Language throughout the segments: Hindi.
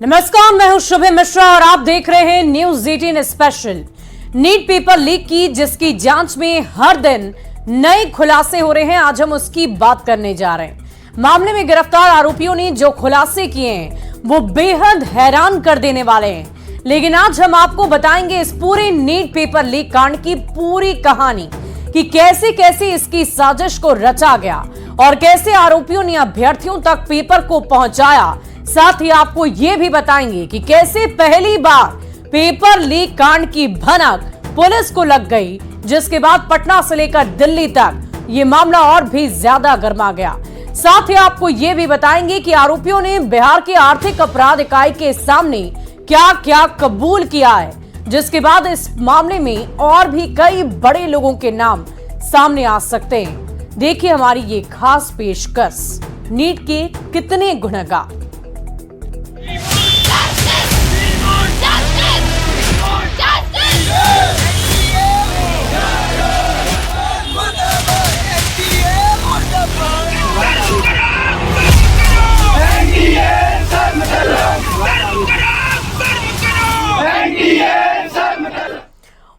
नमस्कार, मैं हूं शुभ मिश्रा और आप देख रहे हैं news 18 special. NEET paper leak की जिसकी जांच में हर दिन नए खुलासे हो रहे हैं, आज हम उसकी बात करने जा रहे हैं। मामले में गिरफ्तार आरोपियों ने जो खुलासे किए हैं वो बेहद हैरान कर देने वाले हैं। लेकिन आज हम आपको बताएंगे इस पूरे नीट पेपर लीक कांड की पूरी कहानी कि कैसे कैसे इसकी साजिश को रचा गया और कैसे आरोपियों ने अभ्यर्थियों तक पेपर को पहुंचाया। साथ ही आपको यह भी बताएंगे कि कैसे पहली बार पेपर लीक कांड की भनक पुलिस को लग गई, जिसके बाद पटना से लेकर दिल्ली तक यह मामला और भी ज्यादा गर्मा गया। साथ ही आपको यह भी बताएंगे कि आरोपियों ने बिहार के आर्थिक अपराध इकाई के सामने क्या क्या कबूल किया है, जिसके बाद इस मामले में और भी कई बड़े लोगों के नाम सामने आ सकते हैं। देखिए हमारी ये खास पेशकश, नीट के कितने गुनहगार।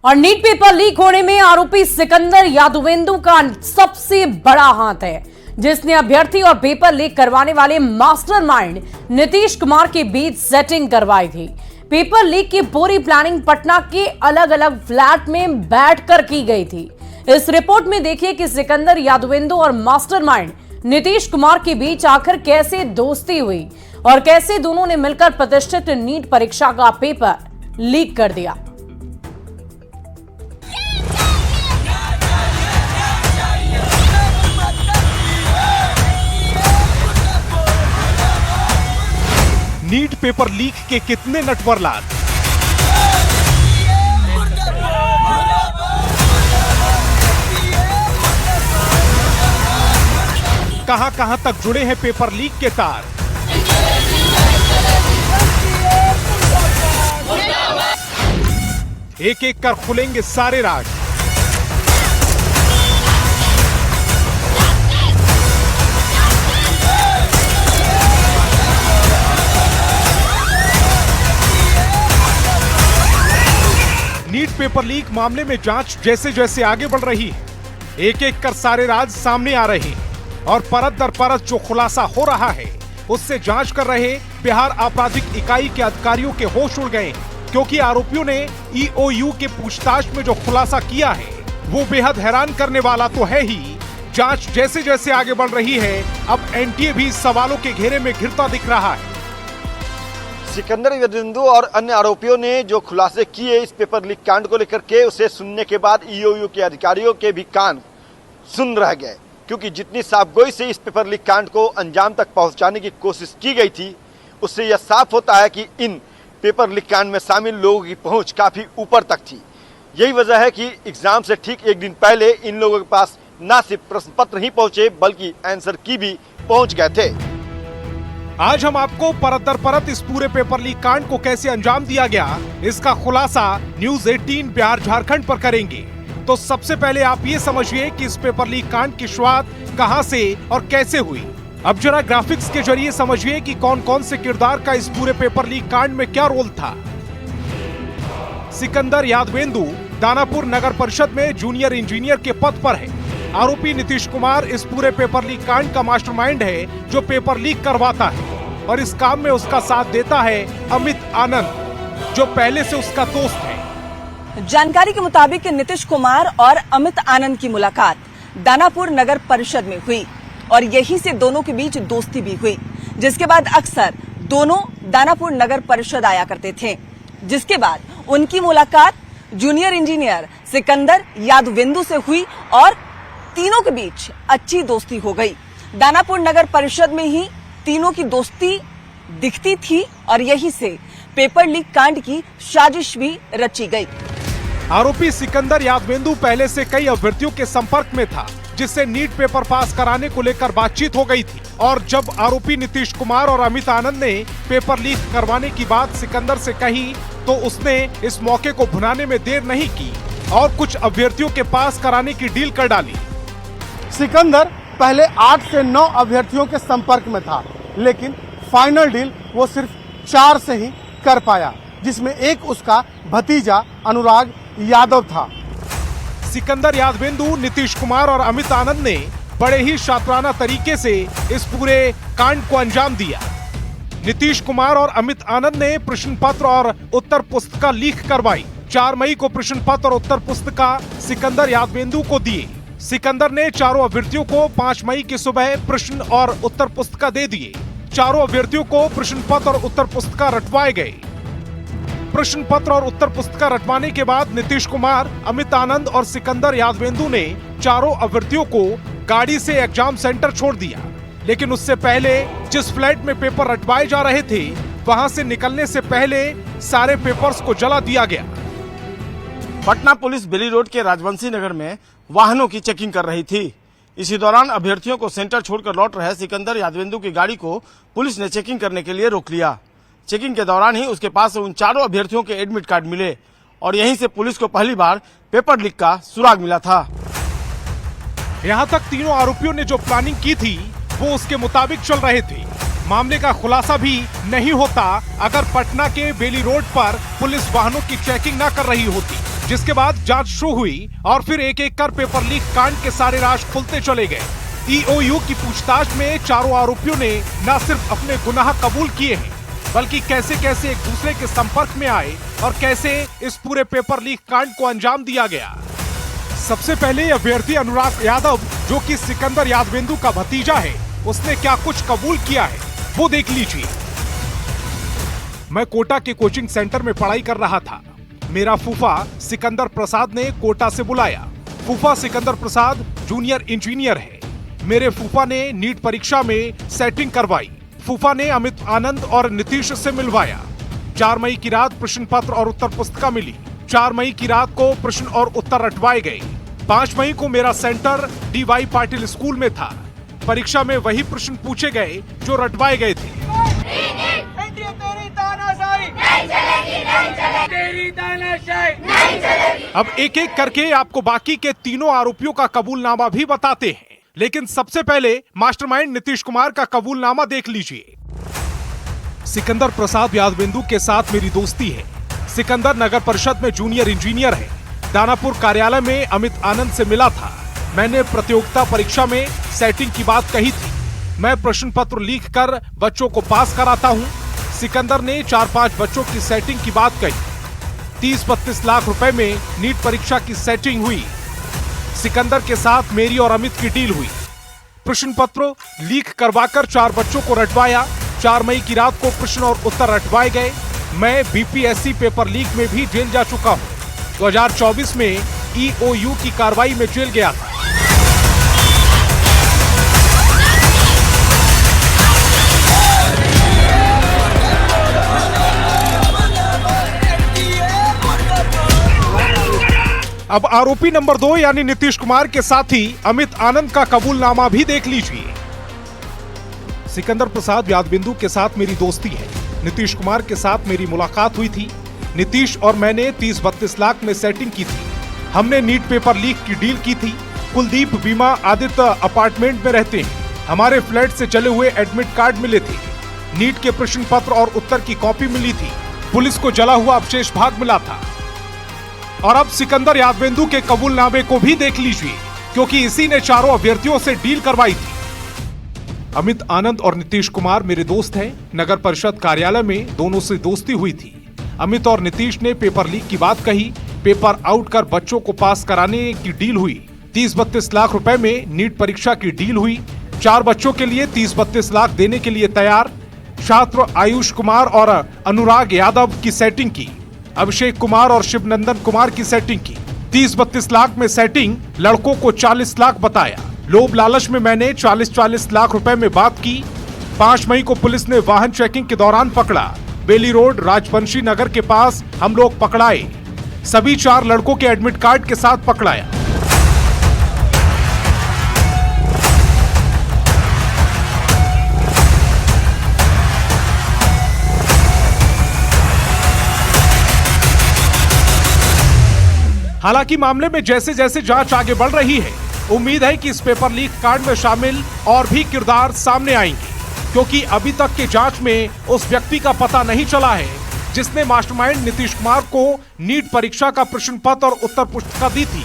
और नीट पेपर लीक होने में आरोपी सिकंदर यादवेंदु का सबसे बड़ा हाथ है, जिसने अभ्यर्थी और पेपर लीक करवाने वाले मास्टरमाइंड नीतीश कुमार के बीच सेटिंग करवाई थी। पेपर लीक की पूरी प्लानिंग पटना के अलग अलग फ्लैट में बैठकर की गई थी। इस रिपोर्ट में देखिए कि सिकंदर यादवेंदु और मास्टरमाइंड नीतीश कुमार के बीच आखिर कैसे दोस्ती हुई और कैसे दोनों ने मिलकर प्रतिष्ठित नीट परीक्षा का पेपर लीक कर दिया। नीट पेपर लीक के कितने नटवरलाल, कहां तक जुड़े हैं पेपर लीक के तार। एक एक कर खुलेंगे सारे राज। नीट पेपर लीक मामले में जांच जैसे जैसे आगे बढ़ रही है, एक एक कर सारे राज सामने आ रहे हैं और परत दर परत जो खुलासा हो रहा है उससे जांच कर रहे बिहार आपराधिक इकाई के अधिकारियों के होश उड़ गए, क्योंकि आरोपियों ने ईओयू के पूछताछ में जो खुलासा किया है वो बेहद हैरान करने वाला तो है ही। जांच जैसे जैसे आगे बढ़ रही है, अब एनटीए भी सवालों के घेरे में घिरता दिख रहा है। सिकंदर यादवेंदु और अन्य आरोपियों ने जो खुलासे किए इस पेपर लीक कांड को लेकर के, उसे सुनने के बाद ईओयू के अधिकारियों के भी कान सुन रह गए, क्योंकि जितनी साफगोई से इस पेपर लीक कांड को अंजाम तक पहुंचाने की कोशिश की गई थी, उससे यह साफ होता है कि इन पेपर लीक कांड में शामिल लोगों की पहुंच काफी ऊपर तक थी। यही वजह है कि एग्जाम से ठीक एक दिन पहले इन लोगों के पास न सिर्फ प्रश्न पत्र नहीं पहुंचे बल्कि आंसर की भी पहुंच गए थे। आज हम आपको परत दर परत इस पूरे पेपर लीक कांड को कैसे अंजाम दिया गया, इसका खुलासा न्यूज 18 बिहार झारखंड पर करेंगे। तो सबसे पहले आप ये समझिए कि इस पेपर लीक कांड की शुरुआत कहां से और कैसे हुई। अब जरा ग्राफिक्स के जरिए समझिए कि कौन कौन से किरदार का इस पूरे पेपर लीक कांड में क्या रोल था। सिकंदर यादवेंदु दानापुर नगर परिषद में जूनियर इंजीनियर के पद पर है। आरोपी नीतीश कुमार इस पूरे पेपर लीक कांड का मास्टरमाइंड है, जो पेपर लीक करवाता है और इस काम में उसका साथ देता है अमित आनंद, जो पहले से उसका दोस्त है। जानकारी के मुताबिक नीतीश कुमार और अमित आनंद की मुलाकात दानापुर नगर परिषद में हुई और यहीं से दोनों के बीच दोस्ती भी हुई, जिसके बाद अक्सर दोनों दानापुर नगर परिषद आया करते थे। जिसके बाद उनकी मुलाकात जूनियर इंजीनियर सिकंदर यादवेंदु से हुई और तीनों के बीच अच्छी दोस्ती हो गई। दानापुर नगर परिषद में ही तीनों की दोस्ती दिखती थी और यहीं से पेपर लीक कांड की साजिश भी रची गई। आरोपी सिकंदर यादवेंदु पहले से कई अभ्यर्थियों के संपर्क में था, जिससे नीट पेपर पास कराने को लेकर बातचीत हो गई थी। और जब आरोपी नीतीश कुमार और अमित आनंद ने पेपर लीक करवाने की बात सिकंदर से कही, तो उसने इस मौके को भुनाने में देर नहीं की और कुछ अभ्यर्थियों के पास कराने की डील कर डाली। सिकंदर पहले 8 से 9 अभ्यर्थियों के संपर्क में था, लेकिन फाइनल डील वो सिर्फ 4 से ही कर पाया, जिसमें एक उसका भतीजा अनुराग यादव था। सिकंदर यादवेंदु, नीतीश कुमार और अमित आनंद ने बड़े ही शातिराना तरीके से इस पूरे कांड को अंजाम दिया। नीतीश कुमार और अमित आनंद ने प्रश्न पत्र और उत्तर पुस्तिका लीक करवाई। 4 मई को प्रश्न पत्र और उत्तर पुस्तिका सिकंदर यादवेंदु को दिए। सिकंदर ने चारों अभ्यर्थियों को 5 मई की सुबह प्रश्न और उत्तर पुस्तिका दे दिए। चारों अभ्यर्थियों को प्रश्न पत्र और उत्तर पुस्तिका रटवाए गए। प्रश्न पत्र और उत्तर पुस्तिका रटवाने के बाद नीतीश कुमार, अमित आनंद और सिकंदर यादवेंदु ने चारों अभ्यर्थियों को गाड़ी से एग्जाम सेंटर छोड़ दिया। लेकिन उससे पहले जिस फ्लैट में पेपर रटवाए जा रहे थे, वहां से निकलने से पहले सारे पेपर्स को जला दिया गया। पटना पुलिस बेली रोड के राजवंशी नगर में वाहनों की चेकिंग कर रही थी। इसी दौरान अभ्यर्थियों को सेंटर छोड़कर लौट रहे सिकंदर यादवेंदु की गाड़ी को पुलिस ने चेकिंग करने के लिए रोक लिया। चेकिंग के दौरान ही उसके पास से उन चारों अभ्यर्थियों के एडमिट कार्ड मिले और यहीं से पुलिस को पहली बार पेपर लीक का सुराग मिला था। यहाँ तक तीनों आरोपियों ने जो प्लानिंग की थी वो उसके मुताबिक चल रहे थे। मामले का खुलासा भी नहीं होता अगर पटना के बेली रोड पर पुलिस वाहनों की चेकिंग न कर रही होती, जिसके बाद जांच शुरू हुई और फिर एक एक कर पेपर लीक कांड के सारे राज खुलते चले गए। ईओयू की पूछताछ में चारों आरोपियों ने न सिर्फ अपने गुनाह कबूल किए हैं, बल्कि कैसे कैसे एक दूसरे के संपर्क में आए और कैसे इस पूरे पेपर लीक कांड को अंजाम दिया गया। सबसे पहले अभ्यर्थी अनुराग यादव, जो कि सिकंदर यादवेंदु का भतीजा है, उसने क्या कुछ कबूल किया है वो देख लीजिए। मैं कोटा के कोचिंग सेंटर में पढ़ाई कर रहा था। मेरा फूफा सिकंदर प्रसाद ने कोटा से बुलाया। फूफा सिकंदर प्रसाद जूनियर इंजीनियर है। मेरे फूफा ने नीट परीक्षा में सेटिंग करवाई। फूफा ने अमित आनंद और नीतीश से मिलवाया। 4 मई की रात प्रश्न पत्र और उत्तर पुस्तिका मिली। 4 मई की रात को प्रश्न और उत्तर रटवाए गए। 5 मई को मेरा सेंटर DY पाटिल स्कूल में था। परीक्षा में वही प्रश्न पूछे गए जो रटवाए गए थे। अब एक एक करके आपको बाकी के तीनों आरोपियों का कबूलनामा भी बताते हैं, लेकिन सबसे पहले मास्टरमाइंड नीतीश कुमार का कबूलनामा देख लीजिए। सिकंदर प्रसाद यादवेंदु के साथ मेरी दोस्ती है। सिकंदर नगर परिषद में जूनियर इंजीनियर है। दानापुर कार्यालय में अमित आनंद से मिला था। मैंने प्रतियोगिता परीक्षा में सेटिंग की बात कही थी। मैं प्रश्न पत्र लीक कर बच्चों को पास कराता हूँ। सिकंदर ने 4-5 बच्चों की सेटिंग की बात कही। 30-32 लाख रुपए में नीट परीक्षा की सेटिंग हुई। सिकंदर के साथ मेरी और अमित की डील हुई। प्रश्न पत्र लीक करवाकर 4 बच्चों को रटवाया। 4 मई की रात को प्रश्न और उत्तर रटवाए गए। मैं BPSC पेपर लीक में भी जेल जा चुका हूँ। 2024 में EOU की कार्रवाई में जेल गया था। अब आरोपी नंबर 2 यानी नीतीश कुमार के साथी अमित आनंद का कबूलनामा भी देख लीजिए। सिकंदर प्रसाद यादवेंदु के साथ मेरी दोस्ती है। नीतीश कुमार के साथ मेरी मुलाकात हुई थी। नीतीश और मैंने 30-32 लाख में सेटिंग की थी। हमने नीट पेपर लीक की डील की थी। कुलदीप बीमा आदित्य अपार्टमेंट में रहते हैं। हमारे फ्लैट से चले हुए एडमिट कार्ड मिले थे। नीट के प्रश्न पत्र और उत्तर की कॉपी मिली थी। पुलिस को जला हुआ अवशेष भाग मिला था। और अब सिकंदर यादवेंदु के कबूलनामे को भी देख लीजिए, क्योंकि इसी ने चारों अभ्यर्थियों से डील करवाई थी। अमित आनंद और नीतीश कुमार मेरे दोस्त हैं। नगर परिषद कार्यालय में दोनों से दोस्ती हुई थी। अमित और नीतीश ने पेपर लीक की बात कही। पेपर आउट कर बच्चों को पास कराने की डील हुई। 30-32 लाख रुपए में नीट परीक्षा की डील हुई। 4 बच्चों के लिए 30-32 लाख देने के लिए तैयार। छात्र आयुष कुमार और अनुराग यादव की सेटिंग की। अभिषेक कुमार और शिवनंदन कुमार की सेटिंग की। 30-32 लाख में सेटिंग, लड़कों को 40 लाख बताया। लोभ लालच में मैंने 40-40 लाख रुपए में बात की। 5 मई को पुलिस ने वाहन चेकिंग के दौरान पकड़ा। बेली रोड राजवंशी नगर के पास हम लोग पकड़ाए। सभी 4 लड़कों के एडमिट कार्ड के साथ पकड़ाया। हालांकि मामले में जैसे जैसे जांच आगे बढ़ रही है, उम्मीद है कि इस पेपर लीक कांड में शामिल और भी किरदार सामने आएंगे। क्योंकि अभी तक की जांच में उस व्यक्ति का पता नहीं चला है जिसने मास्टरमाइंड नीतीश कुमार को नीट परीक्षा का प्रश्न पत्र और उत्तर पुस्तिका दी थी।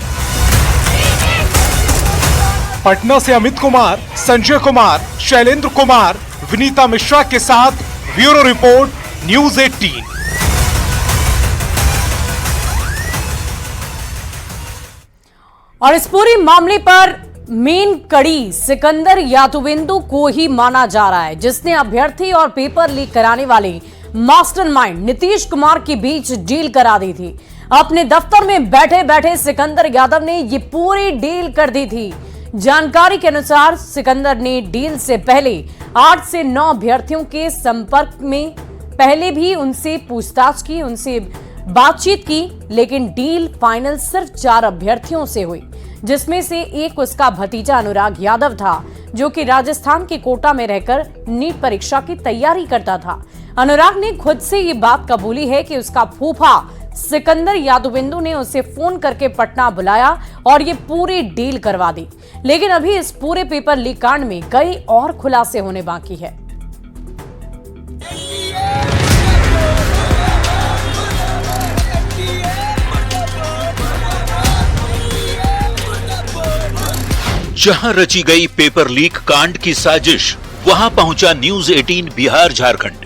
पटना से अमित कुमार, संजय कुमार, शैलेंद्र कुमार, विनीता मिश्रा के साथ ब्यूरो रिपोर्ट, न्यूज़ 18। और इस पूरे मामले पर मेन कड़ी सिकंदर यादवेंदु को ही माना जा रहा है, जिसने अभ्यर्थी और पेपर लीक कराने वाले मास्टरमाइंड नीतीश कुमार के बीच डील करा दी थी। अपने दफ्तर में बैठे बैठे सिकंदर यादव ने ये पूरी डील कर दी थी। जानकारी के अनुसार सिकंदर ने डील से पहले 8 से 9 अभ्यर्थियों के संपर्क में पहले भी उनसे पूछताछ की, उनसे बातचीत की, लेकिन डील फाइनल सिर्फ 4 अभ्यर्थियों से हुई, जिसमें से एक उसका भतीजा अनुराग यादव था, जो कि राजस्थान के कोटा में रहकर नीट परीक्षा की तैयारी करता था। अनुराग ने खुद से ये बात कबूली है कि उसका फूफा सिकंदर यादवेंदु ने उसे फोन करके पटना बुलाया और ये पूरी डील करवा दी। लेकिन अभी इस पूरे पेपर लीक कांड में कई और खुलासे होने बाकी है। जहां रची गई पेपर लीक कांड की साजिश, वहां पहुंचा न्यूज़ 18 बिहार झारखंड।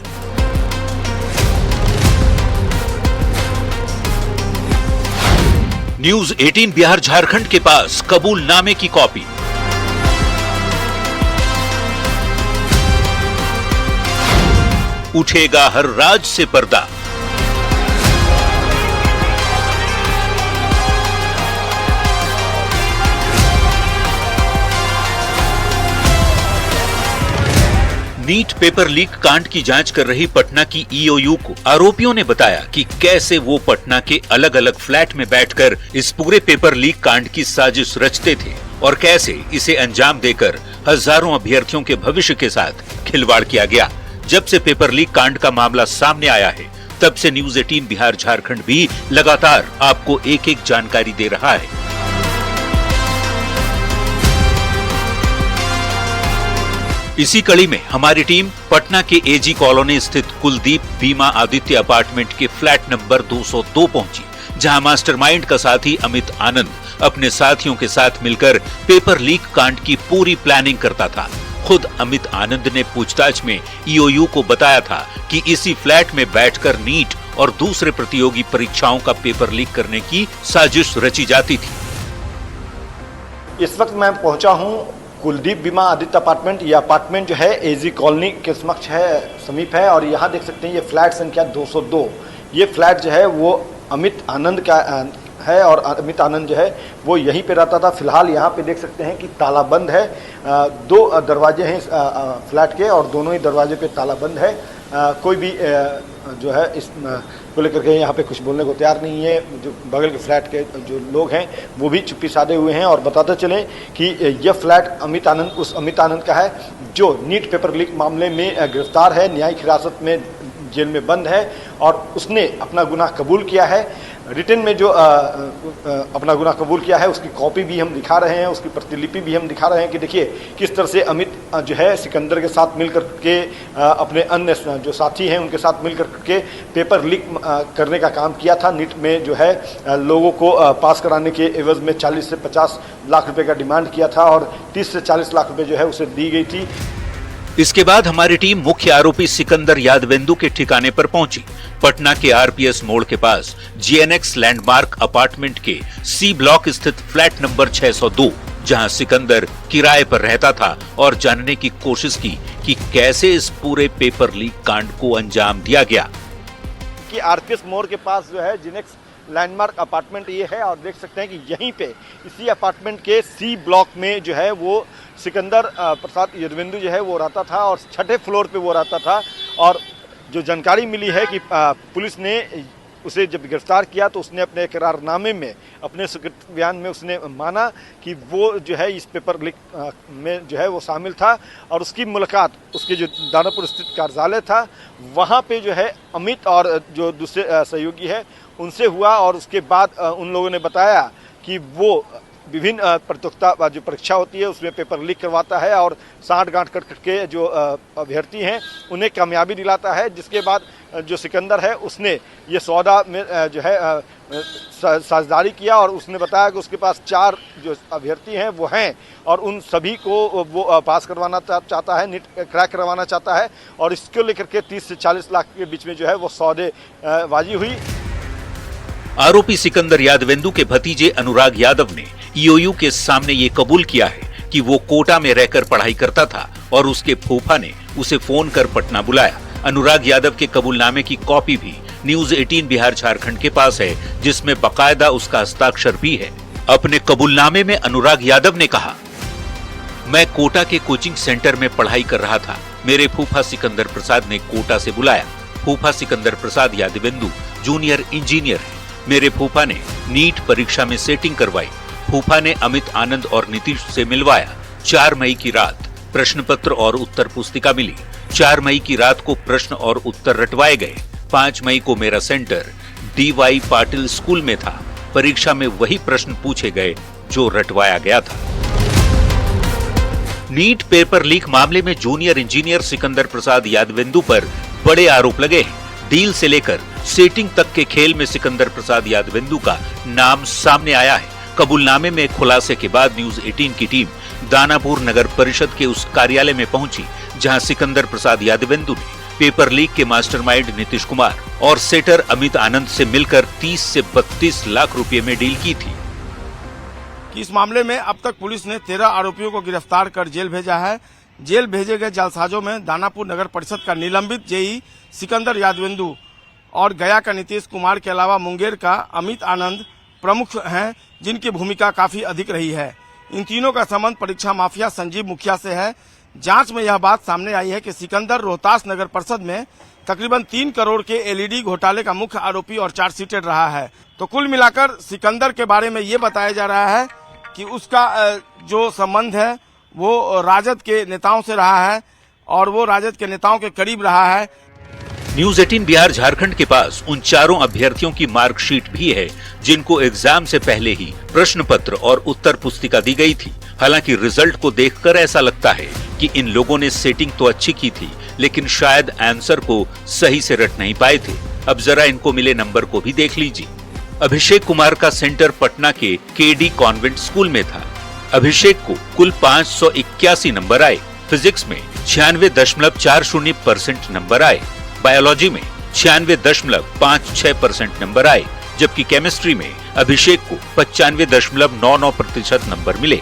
न्यूज़ 18 बिहार झारखंड के पास कबूलनामे की कॉपी, उठेगा हर राज से पर्दा। नीट पेपर लीक कांड की जांच कर रही पटना की ईओयू को आरोपियों ने बताया कि कैसे वो पटना के अलग अलग फ्लैट में बैठकर इस पूरे पेपर लीक कांड की साजिश रचते थे और कैसे इसे अंजाम देकर हजारों अभ्यर्थियों के भविष्य के साथ खिलवाड़ किया गया। जब से पेपर लीक कांड का मामला सामने आया है, तब से न्यूज़ 18 बिहार झारखंड भी लगातार आपको एक एक जानकारी दे रहा है। इसी कड़ी में हमारी टीम पटना के एजी कॉलोनी स्थित कुलदीप बीमा आदित्य अपार्टमेंट के फ्लैट नंबर 202 पहुंची, जहां मास्टरमाइंड का साथी अमित आनंद अपने साथियों के साथ मिलकर पेपर लीक कांड की पूरी प्लानिंग करता था। खुद अमित आनंद ने पूछताछ में ईओयू को बताया था कि इसी फ्लैट में बैठकर नीट और दूसरे प्रतियोगी परीक्षाओं का पेपर लीक करने की साजिश रची जाती थी। इस वक्त मैं पहुंचा हूं कुलदीप बीमा आदित्य अपार्टमेंट। ये अपार्टमेंट जो है एजी कॉलोनी के समक्ष है, समीप है, और यहाँ देख सकते हैं ये फ्लैट संख्या 202। ये फ्लैट जो है वो अमित आनंद का है और अमित आनंद जो है वो यहीं पे रहता था। फिलहाल यहाँ पे देख सकते हैं कि ताला बंद है। 2 दरवाजे हैं फ्लैट के और दोनों ही दरवाजे पे ताला बंद है। कोई भी जो है इस को लेकर के यहाँ पे कुछ बोलने को तैयार नहीं है। जो बगल के फ्लैट के जो लोग हैं वो भी चुप्पी साधे हुए हैं और बताते चलें कि यह फ्लैट उस अमित आनंद का है जो नीट पेपर लीक मामले में गिरफ्तार है, न्यायिक हिरासत में जेल में बंद है और उसने अपना गुनाह कबूल किया है। रिटन में जो अपना गुनाह कबूल किया है उसकी कॉपी भी हम दिखा रहे हैं, उसकी प्रतिलिपि भी हम दिखा रहे हैं कि देखिए किस तरह से अमित जो है सिकंदर के साथ मिलकर के अपने अन्य जो साथी हैं उनके साथ मिलकर के पेपर लीक करने का काम किया था। नीट में जो है लोगों को पास कराने के एवज में 40 से 50 लाख रुपए का डिमांड किया था और 30 से 40 लाख रुपए जो है उसे दी गई थी। इसके बाद हमारी टीम मुख्य आरोपी सिकंदर यादवेंदु के ठिकाने पर पहुंची। पटना के आरपीएस मोड़ के पास जीएनएक्स लैंडमार्क अपार्टमेंट के सी ब्लॉक स्थित फ्लैट नंबर 602, जहां सिकंदर किराए पर रहता था, और जानने की कोशिश की कि कैसे इस पूरे पेपर लीक कांड को अंजाम दिया गया। कि आरपीएस मोड़ के पास जो है जीएनएक्स लैंडमार्क अपार्टमेंट ये है और देख सकते हैं कि यहीं पे इसी अपार्टमेंट के सी ब्लॉक में जो है वो सिकंदर प्रसाद यादवेंदु जो है वो रहता था और 6ठे फ्लोर पे वो रहता था। और जो जानकारी मिली है कि पुलिस ने उसे जब गिरफ्तार किया तो उसने अपने करारनामे में, अपने स्वीकृत बयान में उसने माना कि वो जो है इस पेपर लीक में जो है वो शामिल था और उसकी मुलाकात उसके जो दानापुर स्थित कार्यालय था वहाँ पे जो है अमित और जो दूसरे सहयोगी है उनसे हुआ। और उसके बाद उन लोगों ने बताया कि वो विभिन्न प्रतियोगिता जो परीक्षा होती है उसमें पेपर लीक करवाता है और साठ-गांठ करके जो अभ्यर्थी हैं उन्हें कामयाबी दिलाता है। जिसके बाद जो सिकंदर है उसने ये सौदा में जो है साझेदारी किया और उसने बताया कि उसके पास 4 जो अभ्यर्थी हैं वो हैं और उन सभी को वो पास करवाना चाहता है, नीट क्रैक करवाना चाहता है और इसको लेकर के 30 से 40 लाख के बीच में जो है वो सौदेबाजी हुई। आरोपी सिकंदर यादवेंदु के भतीजे अनुराग यादव ने ईओयू के सामने ये कबूल किया है कि वो कोटा में रहकर पढ़ाई करता था और उसके फूफा ने उसे फोन कर पटना बुलाया। अनुराग यादव के कबूलनामे की कॉपी भी न्यूज 18 बिहार झारखंड के पास है, जिसमें बकायदा उसका हस्ताक्षर भी है। अपने कबूलनामे में अनुराग यादव ने कहा, मैं कोटा के कोचिंग सेंटर में पढ़ाई कर रहा था। मेरे फूफा सिकंदर प्रसाद ने कोटा से बुलाया। फूफा सिकंदर प्रसाद यादवेंदु जूनियर इंजीनियर है। मेरे फूफा ने नीट परीक्षा में सेटिंग करवाई। फूफा ने अमित आनंद और नीतीश से मिलवाया। 4 मई की रात प्रश्न पत्र और उत्तर पुस्तिका मिली। 4 मई की रात को प्रश्न और उत्तर रटवाए गए। 5 मई को मेरा सेंटर DY पाटिल स्कूल में था। परीक्षा में वही प्रश्न पूछे गए जो रटवाया गया था। नीट पेपर लीक मामले में जूनियर इंजीनियर सिकंदर प्रसाद यादवेंदु पर बड़े आरोप लगे हैं। डील से लेकर सेटिंग तक के खेल में सिकंदर प्रसाद यादवेंदु का नाम सामने आया है। कबूलनामे में खुलासे के बाद न्यूज 18 की टीम दानापुर नगर परिषद के उस कार्यालय में पहुंची जहां सिकंदर प्रसाद यादवेंदु ने पेपर लीक के मास्टरमाइंड नीतीश कुमार और सेटर अमित आनंद से मिलकर 30 से 32 लाख रुपए में डील की थी। इस मामले में अब तक पुलिस ने 13 आरोपियों को गिरफ्तार कर जेल भेजा है। जेल भेजे गए जालसाजों में दानापुर नगर परिषद का निलंबित जेई सिकंदर यादवेंदु और गया का नीतीश कुमार के अलावा मुंगेर का अमित आनंद प्रमुख हैं, जिनकी भूमिका काफी अधिक रही है। इन तीनों का संबंध परीक्षा माफिया संजीव मुखिया से है। जांच में यह बात सामने आई है कि सिकंदर रोहतास नगर परिषद में तकरीबन 3 करोड़ के LED घोटाले का मुख्य आरोपी और चार्जशीटेड रहा है। तो कुल मिलाकर सिकंदर के बारे में ये बताया जा रहा है कि उसका जो संबंध है वो राजद के नेताओं से रहा है और वो राजद के नेताओं के करीब रहा है। न्यूज 18 बिहार झारखंड के पास उन चारों अभ्यर्थियों की मार्कशीट भी है जिनको एग्जाम से पहले ही प्रश्न पत्र और उत्तर पुस्तिका दी गई थी। हालांकि रिजल्ट को देखकर ऐसा लगता है कि इन लोगों ने सेटिंग तो अच्छी की थी, लेकिन शायद आंसर को सही से रट नहीं पाए थे। अब जरा इनको मिले नंबर को भी देख लीजिए। अभिषेक कुमार का सेंटर पटना के KD कॉन्वेंट स्कूल में था। अभिषेक को कुल 581 नंबर आए। फिजिक्स में 96.40% नंबर आए। बायोलॉजी में 96.56% नंबर आए, जबकि केमिस्ट्री में अभिषेक को 95.99% नंबर मिले।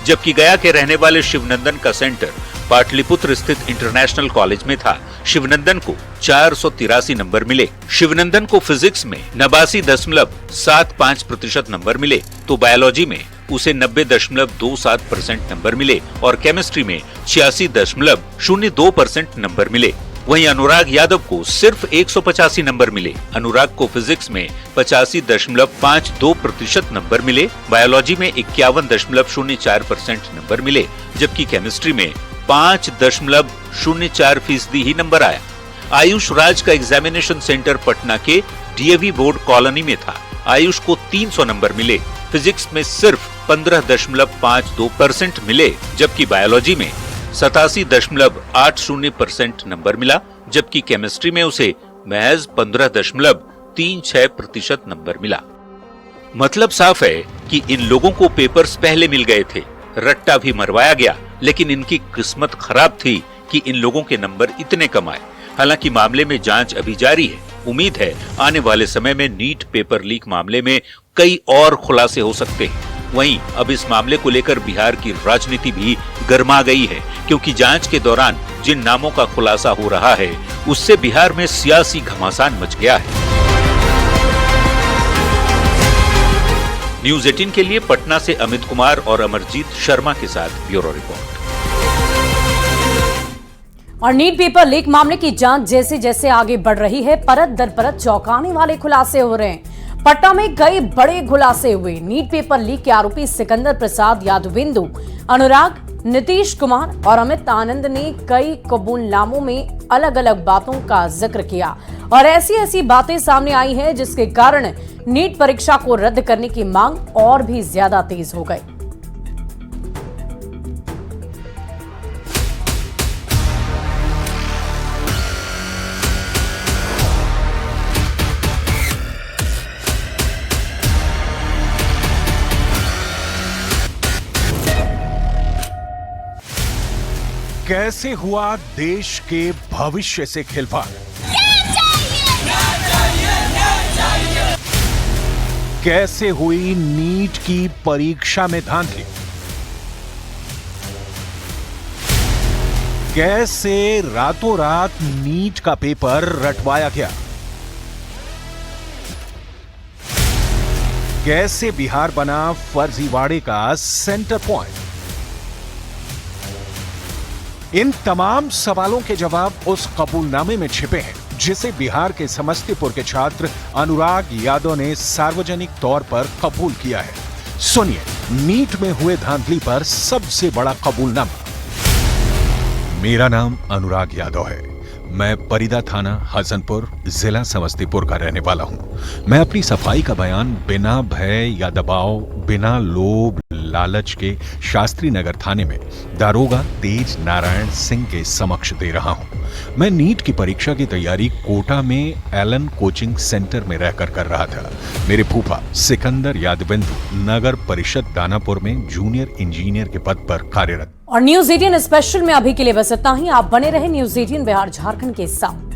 जबकि गया के रहने वाले शिवनंदन का सेंटर पाटलिपुत्र स्थित इंटरनेशनल कॉलेज में था। शिवनंदन को 483 नंबर मिले। शिवनंदन को फिजिक्स में 89.75% नंबर मिले, तो बायोलॉजी में उसे 90.27% नंबर मिले और केमिस्ट्री में 86.02% नंबर मिले। वहीं अनुराग यादव को सिर्फ 185 नंबर मिले। अनुराग को फिजिक्स में 85.52% नंबर मिले, बायोलॉजी में 51.04% नंबर मिले, जबकि केमिस्ट्री में 5.04% ही नंबर आया। आयुष राज का एग्जामिनेशन सेंटर पटना के DAV बोर्ड कॉलोनी में था। आयुष को 300 नंबर मिले। फिजिक्स में सिर्फ 15.52% मिले, जबकि बायोलॉजी में 87.80% नंबर मिला, जबकि केमिस्ट्री में उसे महज 15.36% नंबर मिला। मतलब साफ है कि इन लोगों को पेपर्स पहले मिल गए थे, रट्टा भी मरवाया गया, लेकिन इनकी किस्मत खराब थी कि इन लोगों के नंबर इतने कम आए। हालांकि मामले में जांच अभी जारी है। उम्मीद है आने वाले समय में नीट पेपर लीक मामले में कई और खुलासे हो सकते हैं। वहीं अब इस मामले को लेकर बिहार की राजनीति भी गर्मा गई है, क्योंकि जांच के दौरान जिन नामों का खुलासा हो रहा है उससे बिहार में सियासी घमासान मच गया है। न्यूज 18 के लिए पटना से अमित कुमार और अमरजीत शर्मा के साथ ब्यूरो रिपोर्ट। और नीट पेपर लीक मामले की जांच जैसे जैसे आगे बढ़ रही है, परत दर परत चौंकाने वाले खुलासे हो रहे हैं। पटना में कई बड़े खुलासे हुए। नीट पेपर लीक के आरोपी सिकंदर प्रसाद यादवेंदु, अनुराग, नीतीश कुमार और अमित आनंद ने कई कबूलनामों में अलग अलग बातों का जिक्र किया और ऐसी बातें सामने आई हैं जिसके कारण नीट परीक्षा को रद्द करने की मांग और भी ज्यादा तेज हो गई। कैसे हुआ देश के भविष्य से खिलवाड़? कैसे हुई नीट की परीक्षा में धांधली? कैसे रातों रात नीट का पेपर रटवाया गया? कैसे बिहार बना फर्जीवाड़े का सेंटर पॉइंट? इन तमाम सवालों के जवाब उस कबूलनामे में छिपे हैं जिसे बिहार के समस्तीपुर के छात्र अनुराग यादव ने सार्वजनिक तौर पर कबूल किया है। सुनिए नीट में हुए धांधली पर सबसे बड़ा कबूलनामा। मेरा नाम अनुराग यादव है। मैं परिदा थाना हसनपुर जिला समस्तीपुर का रहने वाला हूं। मैं अपनी सफाई का बयान बिना भय या दबाव, बिना लोभ लालच के शास्त्री नगर थाने में दारोगा तेज नारायण सिंह के समक्ष दे रहा हूं। मैं नीट की परीक्षा की तैयारी कोटा में एलन कोचिंग सेंटर में रहकर कर रहा था। मेरे फूफा सिकंदर यादवेंदु नगर परिषद दानापुर में जूनियर इंजीनियर के पद पर कार्यरत। और न्यूज़ 18 स्पेशल में अभी के लिए बस इतना ही। आप बने रहे न्यूज़ 18 बिहार झारखंड के साथ।